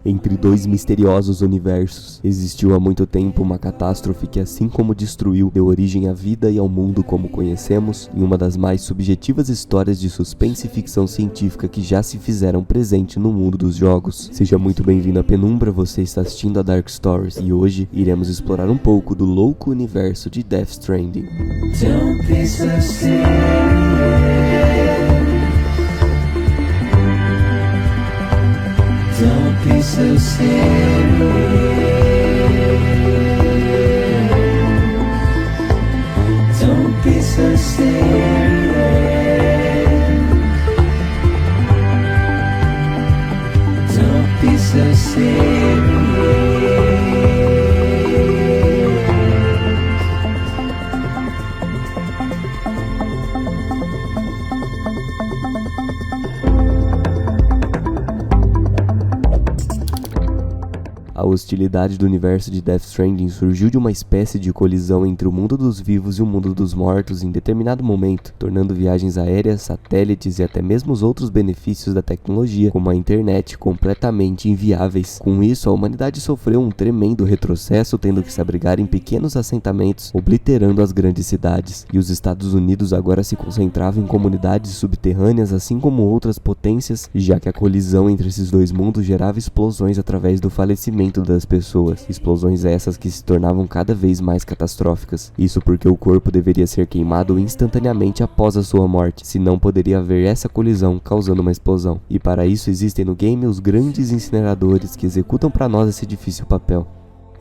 Entre dois misteriosos universos, existiu há muito tempo uma catástrofe que, assim como destruiu, deu origem à vida e ao mundo como conhecemos, em uma das mais subjetivas histórias de suspense e ficção científica que já se fizeram presente no mundo dos jogos. Seja muito bem-vindo à Penumbra, você está assistindo a Dark Stories, e hoje iremos explorar um pouco do louco universo de Death Stranding. Don't be so serious. Don't be so serious. Don't be so serious. Don't be so serious. A hostilidade do universo de Death Stranding surgiu de uma espécie de colisão entre o mundo dos vivos e o mundo dos mortos em determinado momento, tornando viagens aéreas, satélites e até mesmo os outros benefícios da tecnologia, como a internet, completamente inviáveis. Com isso, a humanidade sofreu um tremendo retrocesso, tendo que se abrigar em pequenos assentamentos, obliterando as grandes cidades. E os Estados Unidos agora se concentravam em comunidades subterrâneas, assim como outras potências, já que a colisão entre esses dois mundos gerava explosões através do falecimento das pessoas, explosões essas que se tornavam cada vez mais catastróficas. Isso porque o corpo deveria ser queimado instantaneamente após a sua morte, senão poderia haver essa colisão causando uma explosão. E para isso existem no game os grandes incineradores que executam para nós esse difícil papel.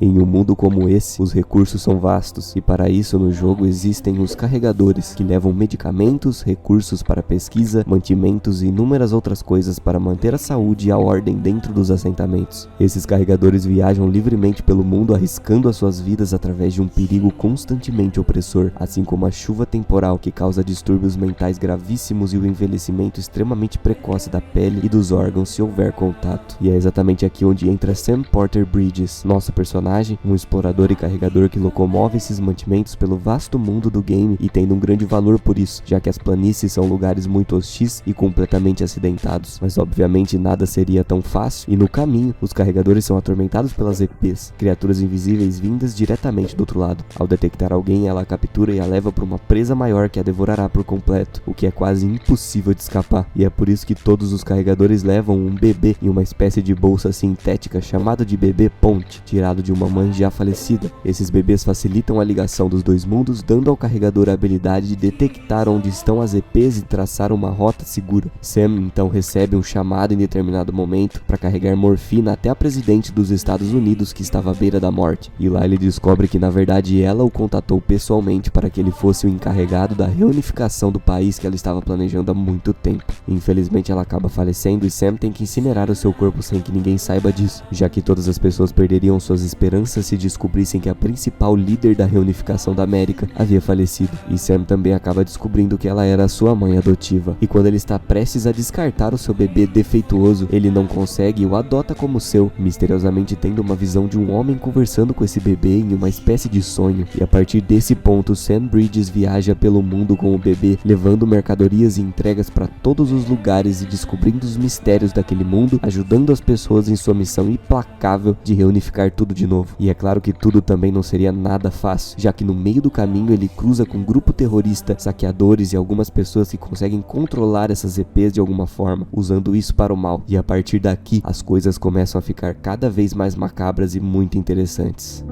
Em um mundo como esse, os recursos são vastos, e para isso no jogo existem os carregadores, que levam medicamentos, recursos para pesquisa, mantimentos e inúmeras outras coisas para manter a saúde e a ordem dentro dos assentamentos. Esses carregadores viajam livremente pelo mundo arriscando as suas vidas através de um perigo constantemente opressor, assim como a chuva temporal que causa distúrbios mentais gravíssimos e o envelhecimento extremamente precoce da pele e dos órgãos se houver contato. E é exatamente aqui onde entra Sam Porter Bridges, nosso personagem, um explorador e carregador que locomove esses mantimentos pelo vasto mundo do game e tendo um grande valor por isso, já que as planícies são lugares muito hostis e completamente acidentados. Mas obviamente nada seria tão fácil, e no caminho, os carregadores são atormentados pelas EPs, criaturas invisíveis vindas diretamente do outro lado. Ao detectar alguém, ela a captura e a leva para uma presa maior que a devorará por completo, o que é quase impossível de escapar. E é por isso que todos os carregadores levam um bebê em uma espécie de bolsa sintética chamada de bebê ponte, tirado de uma mãe já falecida. Esses bebês facilitam a ligação dos dois mundos, dando ao carregador a habilidade de detectar onde estão as EPs e traçar uma rota segura. Sam então recebe um chamado em determinado momento para carregar morfina até a presidente dos Estados Unidos, que estava à beira da morte, e lá ele descobre que na verdade ela o contatou pessoalmente para que ele fosse o encarregado da reunificação do país que ela estava planejando há muito tempo. Infelizmente ela acaba falecendo e Sam tem que incinerar o seu corpo sem que ninguém saiba disso, já que todas as pessoas perderiam suas esperanças se descobrissem que a principal líder da reunificação da América havia falecido. E Sam também acaba descobrindo que ela era sua mãe adotiva. E quando ele está prestes a descartar o seu bebê defeituoso, ele não consegue e o adota como seu, misteriosamente tendo uma visão de um homem conversando com esse bebê em uma espécie de sonho. E a partir desse ponto, Sam Bridges viaja pelo mundo com o bebê, levando mercadorias e entregas para todos os lugares e descobrindo os mistérios daquele mundo, ajudando as pessoas em sua missão implacável de reunificar tudo de novo. E é claro que tudo também não seria nada fácil, já que no meio do caminho ele cruza com um grupo terrorista, saqueadores e algumas pessoas que conseguem controlar essas EPs de alguma forma, usando isso para o mal. E a partir daqui, as coisas começam a ficar cada vez mais macabras e muito interessantes.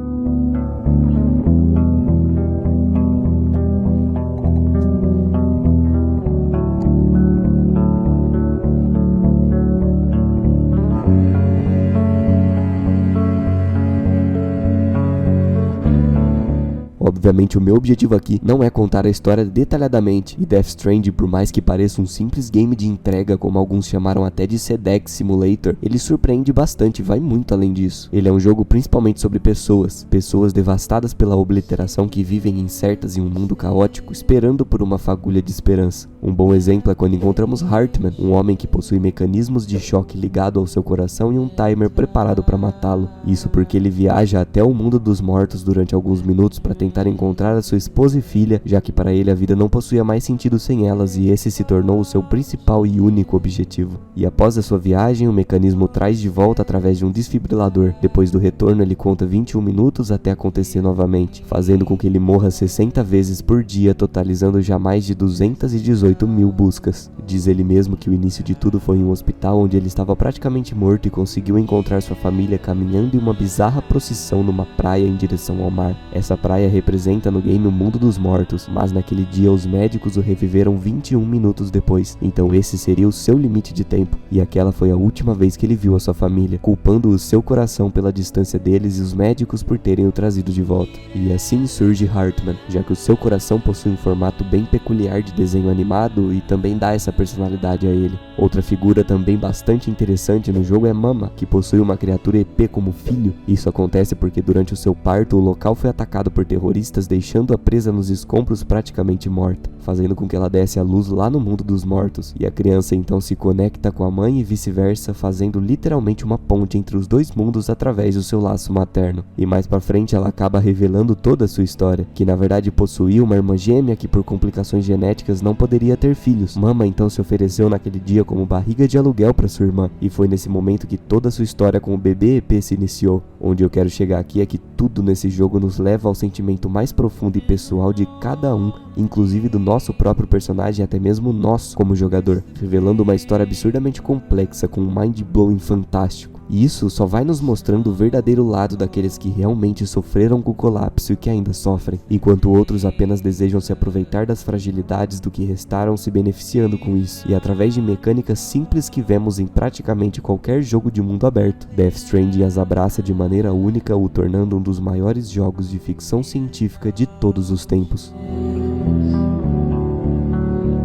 Obviamente o meu objetivo aqui não é contar a história detalhadamente, e Death Stranding, por mais que pareça um simples game de entrega, como alguns chamaram até de Sedex Simulator, ele surpreende bastante e vai muito além disso. Ele é um jogo principalmente sobre pessoas devastadas pela obliteração que vivem incertas em um mundo caótico, esperando por uma fagulha de esperança. Um bom exemplo é quando encontramos Hartman, um homem que possui mecanismos de choque ligado ao seu coração e um timer preparado para matá-lo. Isso porque ele viaja até o mundo dos mortos durante alguns minutos para tentar para encontrar a sua esposa e filha, já que para ele a vida não possuía mais sentido sem elas e esse se tornou o seu principal e único objetivo. E após a sua viagem, o mecanismo traz de volta através de um desfibrilador. Depois do retorno, ele conta 21 minutos até acontecer novamente, fazendo com que ele morra 60 vezes por dia, totalizando já mais de 218 mil buscas. Diz ele mesmo que o início de tudo foi em um hospital onde ele estava praticamente morto e conseguiu encontrar sua família caminhando em uma bizarra procissão numa praia em direção ao mar. Essa praia representa no game o mundo dos mortos, mas naquele dia os médicos o reviveram 21 minutos depois, então esse seria o seu limite de tempo, e aquela foi a última vez que ele viu a sua família, culpando o seu coração pela distância deles e os médicos por terem o trazido de volta. E assim surge Heartman, já que o seu coração possui um formato bem peculiar de desenho animado e também dá essa personalidade a ele. Outra figura também bastante interessante no jogo é Mama, que possui uma criatura EP como filho. Isso acontece porque durante o seu parto o local foi atacado por terroristas, deixando-a presa nos escombros praticamente morta, fazendo com que ela desse à luz lá no mundo dos mortos, e a criança então se conecta com a mãe e vice-versa, fazendo literalmente uma ponte entre os dois mundos através do seu laço materno. E mais pra frente ela acaba revelando toda a sua história, que na verdade possuía uma irmã gêmea que por complicações genéticas não poderia ter filhos. Mama então se ofereceu naquele dia como barriga de aluguel para sua irmã, e foi nesse momento que toda a sua história com o bebê EP se iniciou. Onde eu quero chegar aqui é que tudo nesse jogo nos leva ao sentimento mais profundo e pessoal de cada um, inclusive do nosso próprio personagem, até mesmo nosso como jogador, revelando uma história absurdamente complexa com um mind-blowing fantástico. E isso só vai nos mostrando o verdadeiro lado daqueles que realmente sofreram com o colapso e que ainda sofrem, enquanto outros apenas desejam se aproveitar das fragilidades do que restaram, se beneficiando com isso. E através de mecânicas simples que vemos em praticamente qualquer jogo de mundo aberto, Death Stranding as abraça de maneira única, o tornando um dos maiores jogos de ficção científica de todos os tempos.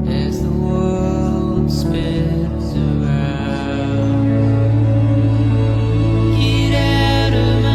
As the world spins around, get out of my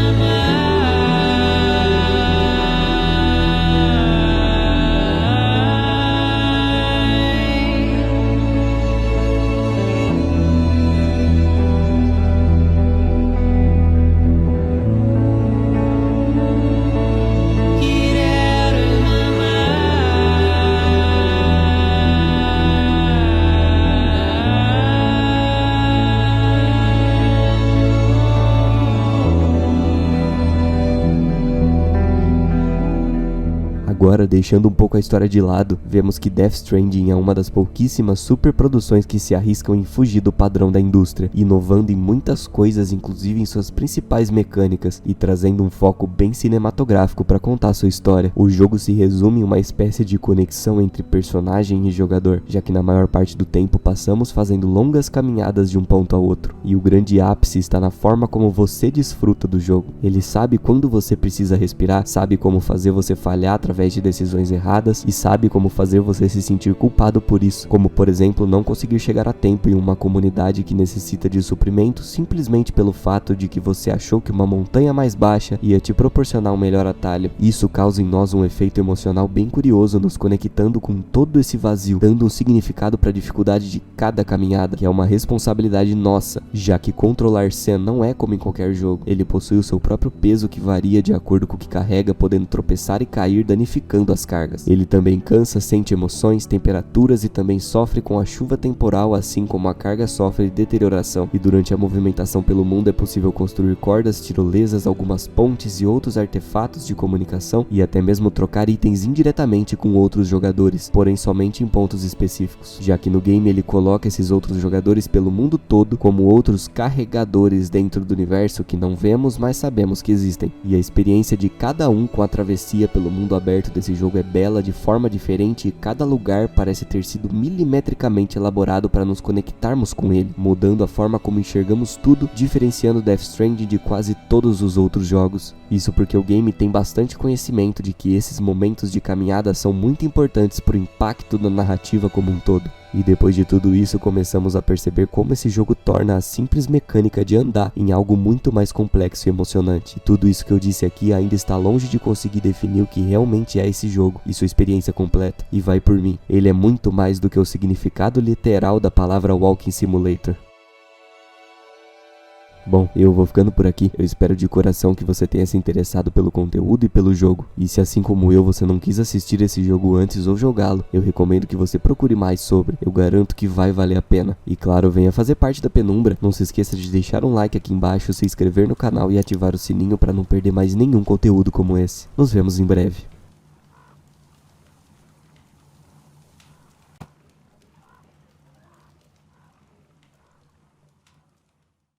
Agora, deixando um pouco a história de lado, vemos que Death Stranding é uma das pouquíssimas superproduções que se arriscam em fugir do padrão da indústria, inovando em muitas coisas, inclusive em suas principais mecânicas, e trazendo um foco bem cinematográfico para contar sua história. O jogo se resume em uma espécie de conexão entre personagem e jogador, já que na maior parte do tempo passamos fazendo longas caminhadas de um ponto ao outro, e o grande ápice está na forma como você desfruta do jogo. Ele sabe quando você precisa respirar, sabe como fazer você falhar através de decisões erradas e sabe como fazer você se sentir culpado por isso, como por exemplo não conseguir chegar a tempo em uma comunidade que necessita de suprimento simplesmente pelo fato de que você achou que uma montanha mais baixa ia te proporcionar um melhor atalho. Isso causa em nós um efeito emocional bem curioso, nos conectando com todo esse vazio, dando um significado para a dificuldade de cada caminhada, que é uma responsabilidade nossa, já que controlar Sam não é como em qualquer jogo. Ele possui o seu próprio peso que varia de acordo com o que carrega, podendo tropeçar e cair, danificando as cargas. Ele também cansa, sente emoções, temperaturas e também sofre com a chuva temporal, assim como a carga sofre deterioração. E durante a movimentação pelo mundo é possível construir cordas, tirolesas, algumas pontes e outros artefatos de comunicação e até mesmo trocar itens indiretamente com outros jogadores, porém somente em pontos específicos, já que no game ele coloca esses outros jogadores pelo mundo todo como outros carregadores dentro do universo que não vemos, mas sabemos que existem. E a experiência de cada um com a travessia pelo mundo aberto desse jogo é bela de forma diferente e cada lugar parece ter sido milimetricamente elaborado para nos conectarmos com ele, mudando a forma como enxergamos tudo, diferenciando Death Stranding de quase todos os outros jogos. Isso porque o game tem bastante conhecimento de que esses momentos de caminhada são muito importantes para o impacto da narrativa como um todo. E depois de tudo isso, começamos a perceber como esse jogo torna a simples mecânica de andar em algo muito mais complexo e emocionante. E tudo isso que eu disse aqui ainda está longe de conseguir definir o que realmente é esse jogo e sua experiência completa. E vai por mim, ele é muito mais do que o significado literal da palavra Walking Simulator. Bom, eu vou ficando por aqui. Eu espero de coração que você tenha se interessado pelo conteúdo e pelo jogo. E se assim como eu, você não quis assistir esse jogo antes ou jogá-lo, eu recomendo que você procure mais sobre. Eu garanto que vai valer a pena. E claro, venha fazer parte da Penumbra. Não se esqueça de deixar um like aqui embaixo, se inscrever no canal e ativar o sininho para não perder mais nenhum conteúdo como esse. Nos vemos em breve.